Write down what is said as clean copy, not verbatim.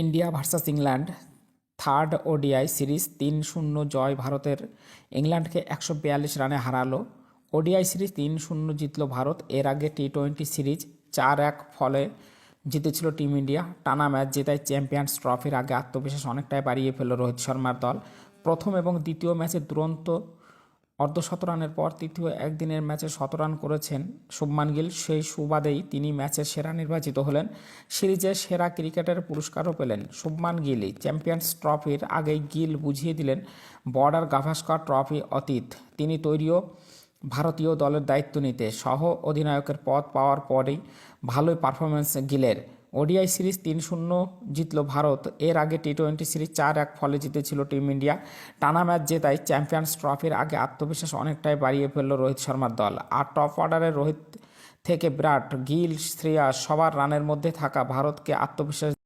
India versus England third ODI series ৩-০ জয় ভারতের। ইংল্যান্ডকে ১৪২ রানে হারালো। ওডিআই সিরিজ ৩-০ জিতল ভারত। এর আগে টি-20 সিরিজ ৪-১ ফলে জিতেছিল টিম ইন্ডিয়া। টানা ম্যাচ জেতায় চ্যাম্পিয়ন্স ট্রফির আগে আত্মবিশ্বাস অনেকটাই বাড়িয়ে ফেলল রোহিত শর্মার দল। প্রথম এবং দ্বিতীয় ম্যাচে দুরন্ত অর্ধশতরানের পর তৃতীয় একদিনের ম্যাচে শতরান করেছেন শুভমান গিল। সেই সুবাদেই তিনি ম্যাচের সেরা নির্বাচিত হলেন। সিরিজের সেরা ক্রিকেটার পুরস্কারও পেলেন শুভমান গিলই। চ্যাম্পিয়ন্স ট্রফির আগেই গিল বুঝিয়ে দিলেন বর্ডার গাভাস্কর ট্রফি অতীত। তিনি তৈরিও ভারতীয় দলের দায়িত্ব নিতে। সহ অধিনায়কের পদ পাওয়ার পরেই ভালোই পারফরমেন্স গিলের। ওডিআই সিরিজ ৩-০ জিতল ভারত। এর আগে টি-20 সিরিজ ৪-১ ফলে জিতেছিল টিম ইন্ডিয়া। টানা ম্যাচ জেতায় চ্যাম্পিয়ন্স ট্রফির আগে আত্মবিশ্বাস অনেকটাই বাড়িয়ে ফেলল রোহিত শর্মার দল। আর টপ অর্ডারে রোহিত থেকে বিরাট, গিল, শ্রেয়াস সবার রানের মধ্যে থাকা ভারতকে আত্মবিশ্বাস